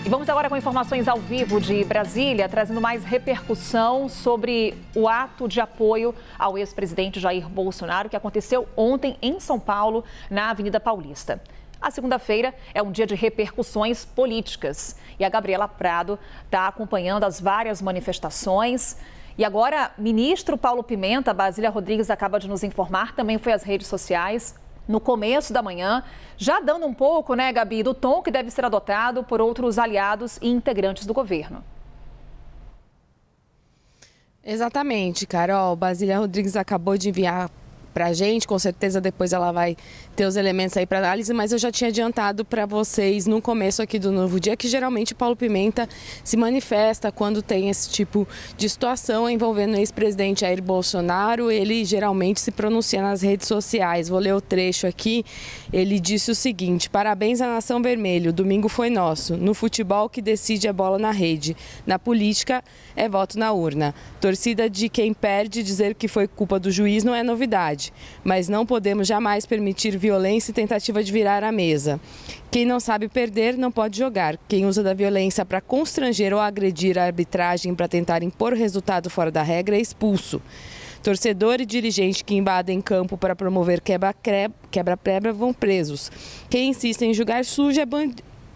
E vamos agora com informações ao vivo de Brasília, trazendo mais repercussão sobre o ato de apoio ao ex-presidente Jair Bolsonaro, que aconteceu ontem em São Paulo, na Avenida Paulista. A segunda-feira é um dia de repercussões políticas e a Gabriela Prado está acompanhando as várias manifestações. E agora, ministro Paulo Pimenta, Basília Rodrigues acaba de nos informar, também foi às redes sociais no começo da manhã, já dando um pouco, né, Gabi, do tom que deve ser adotado por outros aliados e integrantes do governo. Exatamente, Carol. Basília Rodrigues acabou de enviar para a gente, com certeza depois ela vai ter os elementos aí para análise, mas eu já tinha adiantado para vocês no começo aqui do Novo Dia que geralmente Paulo Pimenta se manifesta quando tem esse tipo de situação envolvendo o ex-presidente Jair Bolsonaro. Ele geralmente se pronuncia nas redes sociais. Vou ler o trecho aqui. Ele disse o seguinte: parabéns à Nação Vermelho, o domingo foi nosso. No futebol que decide é bola na rede. Na política é voto na urna. Torcida de quem perde dizer que foi culpa do juiz não é novidade. Mas não podemos jamais permitir violência e tentativa de virar a mesa. Quem não sabe perder não pode jogar. Quem usa da violência para constranger ou agredir a arbitragem para tentar impor resultado fora da regra é expulso. Torcedor e dirigente que invadem campo para promover quebra-quebra vão presos. Quem insiste em jogar sujo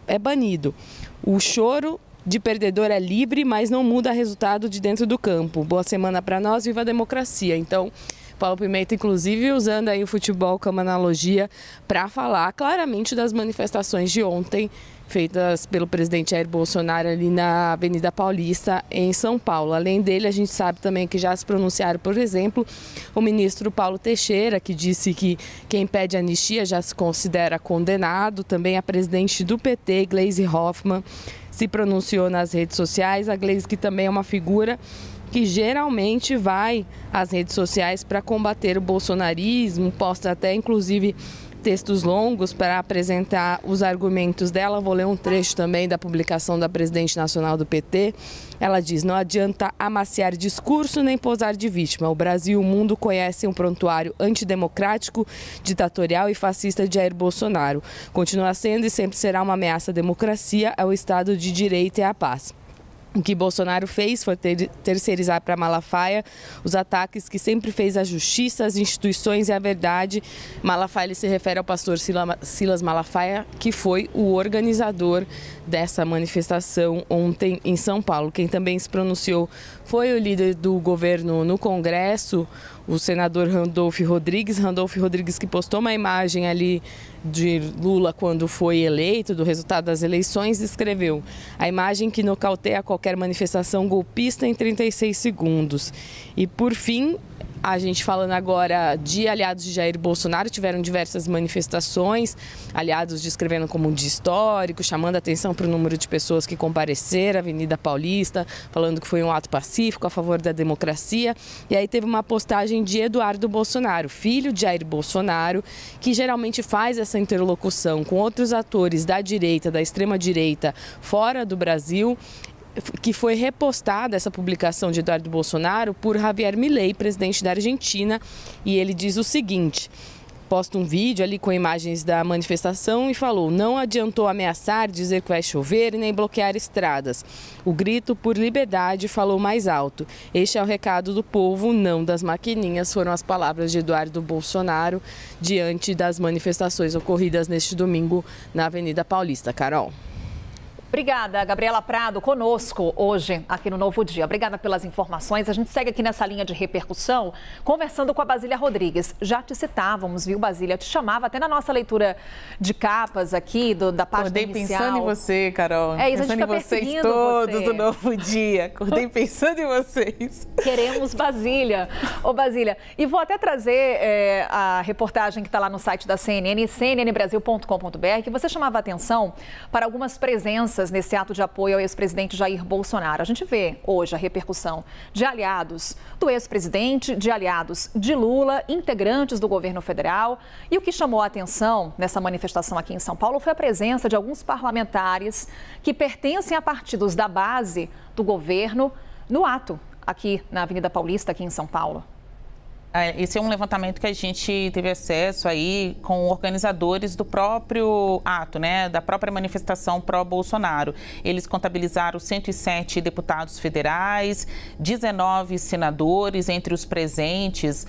é banido. O choro de perdedor é livre, mas não muda resultado de dentro do campo. Boa semana para nós, viva a democracia. Então, Paulo Pimenta, inclusive, usando aí o futebol como analogia para falar claramente das manifestações de ontem feitas pelo presidente Jair Bolsonaro ali na Avenida Paulista, em São Paulo. Além dele, a gente sabe também que já se pronunciaram, por exemplo, o ministro Paulo Teixeira, que disse que quem pede anistia já se considera condenado. Também a presidente do PT, Gleisi Hoffmann, se pronunciou nas redes sociais. A Gleisi, que também é uma figura que geralmente vai às redes sociais para combater o bolsonarismo, posta até inclusive textos longos para apresentar os argumentos dela. Vou ler um trecho também da publicação da presidente nacional do PT. Ela diz: não adianta amaciar discurso nem posar de vítima. O Brasil e o mundo conhecem um prontuário antidemocrático, ditatorial e fascista de Jair Bolsonaro. Continua sendo e sempre será uma ameaça à democracia, ao Estado de Direito e à paz. O que Bolsonaro fez foi terceirizar para Malafaia os ataques que sempre fez à justiça, às instituições e à verdade. Malafaia, ele se refere ao pastor Silas Malafaia, que foi o organizador dessa manifestação ontem em São Paulo. Quem também se pronunciou foi o líder do governo no Congresso, o senador Randolfo Rodrigues, que postou uma imagem ali de Lula quando foi eleito, do resultado das eleições, escreveu: a imagem que nocauteia qualquer manifestação golpista em 36 segundos. E por fim, a gente falando agora de aliados de Jair Bolsonaro, tiveram diversas manifestações, aliados descrevendo como um dia histórico, chamando a atenção para o número de pessoas que compareceram à Avenida Paulista, falando que foi um ato pacífico a favor da democracia. E aí teve uma postagem de Eduardo Bolsonaro, filho de Jair Bolsonaro, que geralmente faz essa interlocução com outros atores da direita, da extrema-direita, fora do Brasil, que foi repostada essa publicação de Eduardo Bolsonaro por Javier Milei, presidente da Argentina, e ele diz o seguinte: posta um vídeo ali com imagens da manifestação e falou: não adiantou ameaçar, dizer que vai chover e nem bloquear estradas. O grito por liberdade falou mais alto. Este é o recado do povo, não das maquininhas, foram as palavras de Eduardo Bolsonaro diante das manifestações ocorridas neste domingo na Avenida Paulista. Carol. Obrigada, Gabriela Prado, conosco hoje aqui no Novo Dia. Obrigada pelas informações. A gente segue aqui nessa linha de repercussão, conversando com a Basília Rodrigues. Já te citávamos, viu, Basília? Te chamava até na nossa leitura de capas aqui, da página inicial. Acordei pensando em você, Carol. É isso, pensando a gente tá em vocês todos do Novo Dia. Acordei pensando em vocês. Queremos Basília. Ô, Basília, e vou até trazer a reportagem que está lá no site da CNN, cnnbrasil.com.br, que você chamava a atenção para algumas presenças nesse ato de apoio ao ex-presidente Jair Bolsonaro. A gente vê hoje a repercussão de aliados do ex-presidente, de aliados de Lula, integrantes do governo federal. E o que chamou a atenção nessa manifestação aqui em São Paulo foi a presença de alguns parlamentares que pertencem a partidos da base do governo no ato aqui na Avenida Paulista, aqui em São Paulo. Esse é um levantamento que a gente teve acesso aí com organizadores do próprio ato, né, da própria manifestação pró-Bolsonaro. Eles contabilizaram 107 deputados federais, 19 senadores, entre os presentes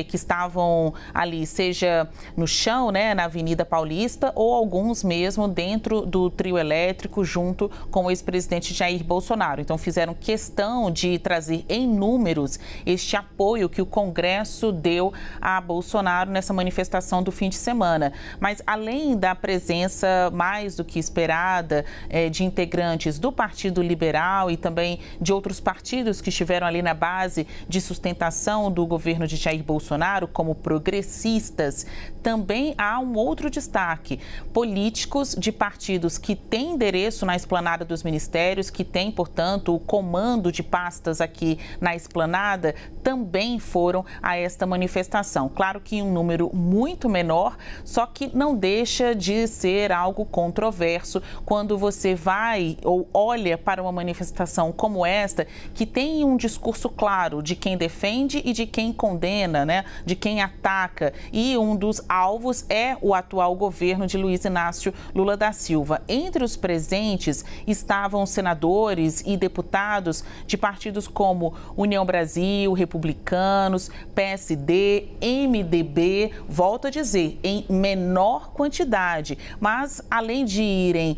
que estavam ali, seja no chão, né, na Avenida Paulista, ou alguns mesmo dentro do trio elétrico, junto com o ex-presidente Jair Bolsonaro. Então, fizeram questão de trazer em números este apoio que o Congresso deu a Bolsonaro nessa manifestação do fim de semana. Mas, além da presença mais do que esperada de integrantes do Partido Liberal e também de outros partidos que estiveram ali na base de sustentação do governo de Jair Bolsonaro, como progressistas, também há um outro destaque: políticos de partidos que têm endereço na esplanada dos ministérios, que têm, portanto, o comando de pastas aqui na esplanada, também foram a esta manifestação. Claro que em um número muito menor, só que não deixa de ser algo controverso quando você vai ou olha para uma manifestação como esta, que tem um discurso claro de quem defende e de quem condena, né? De quem ataca. E um dos alvos é o atual governo de Luiz Inácio Lula da Silva. Entre os presentes estavam senadores e deputados de partidos como União Brasil, Republicanos, PSD, MDB, volto a dizer, em menor quantidade, mas além de irem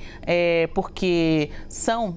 porque são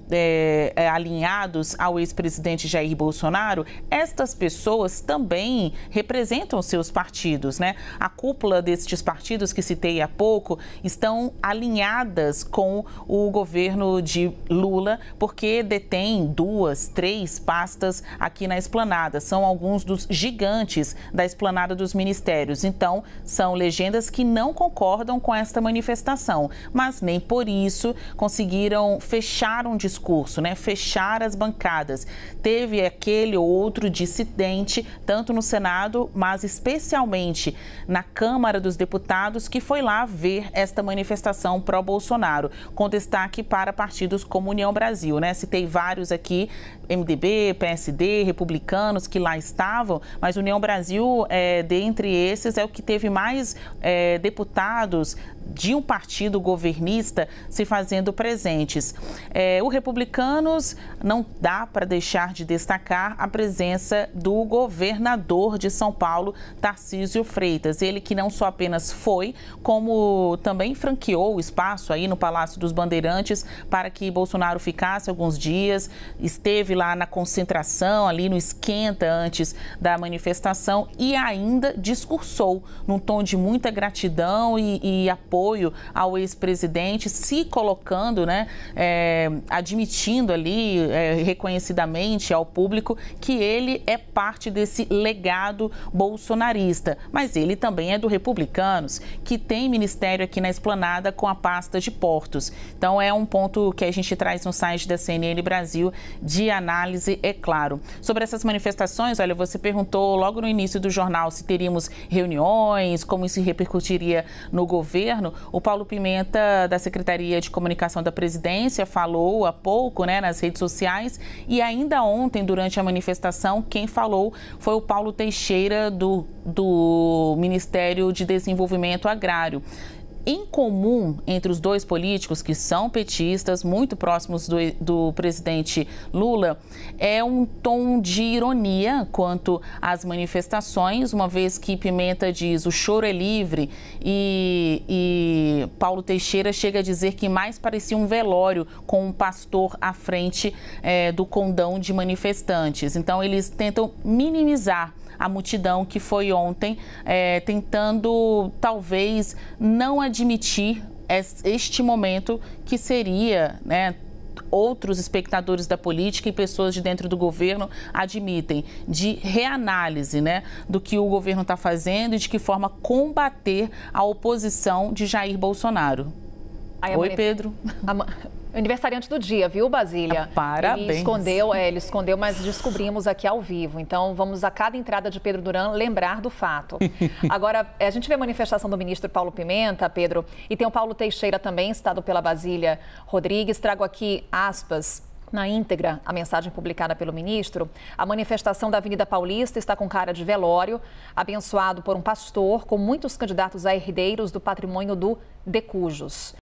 alinhados ao ex-presidente Jair Bolsonaro, estas pessoas também representam seus partidos, né? A cúpula destes partidos que citei há pouco estão alinhadas com o governo de Lula, porque detém 2, 3 pastas aqui na esplanada. São alguns dos gigantes da esplanada dos ministérios. Então, são legendas que não concordam com esta manifestação, mas nem por isso conseguiram fechar um discurso, né? Fechar as bancadas. Teve aquele ou outro dissidente, tanto no Senado, mas especialmente na Câmara dos Deputados, que foi lá ver esta manifestação pró-Bolsonaro, com destaque para partidos como União Brasil, né? Citei vários aqui, MDB, PSD, Republicanos, que lá estavam, mas União Brasil, dentre esses, é o que teve mais deputados de um partido governista se fazendo presentes. O Republicanos, não dá para deixar de destacar a presença do governador de São Paulo, Tarcísio Freitas. Ele que não só apenas foi, como também franqueou o espaço aí no Palácio dos Bandeirantes para que Bolsonaro ficasse alguns dias, esteve lá na concentração, ali no esquenta antes da manifestação e ainda discursou num tom de muita gratidão e apoio ao ex-presidente, se colocando, né, admitindo ali reconhecidamente ao público que ele é parte desse legado bolsonarista, mas ele também é do Republicanos, que tem ministério aqui na esplanada com a pasta de portos. Então é um ponto que a gente traz no site da CNN Brasil de análise, é claro. Sobre essas manifestações, olha, você perguntou logo no início do jornal se teríamos reuniões, como isso repercutiria no governo. O Paulo Pimenta, da Secretaria de Comunicação da Presidência, falou há pouco, né, nas redes sociais, e ainda ontem, durante a manifestação, quem falou foi o Paulo Teixeira, do Ministério de Desenvolvimento Agrário. Em comum entre os dois políticos, que são petistas, muito próximos do presidente Lula, é um tom de ironia quanto às manifestações, uma vez que Pimenta diz o choro é livre e Paulo Teixeira chega a dizer que mais parecia um velório com um pastor à frente do condão de manifestantes. Então, eles tentam minimizar a multidão que foi ontem, tentando talvez não admitir este momento que seria, né, outros espectadores da política e pessoas de dentro do governo admitem, de reanálise, né, do que o governo está fazendo e de que forma combater a oposição de Jair Bolsonaro. Oi, Pedro. Aniversariante do dia, viu, Basília? Parabéns. Ele escondeu, mas descobrimos aqui ao vivo. Então, vamos a cada entrada de Pedro Duran lembrar do fato. Agora, a gente vê a manifestação do ministro Paulo Pimenta, Pedro, e tem o Paulo Teixeira também, citado pela Basília Rodrigues. Trago aqui aspas Na íntegra, a mensagem publicada pelo ministro, a manifestação da Avenida Paulista está com cara de velório, abençoado por um pastor com muitos candidatos a herdeiros do patrimônio do Decujus.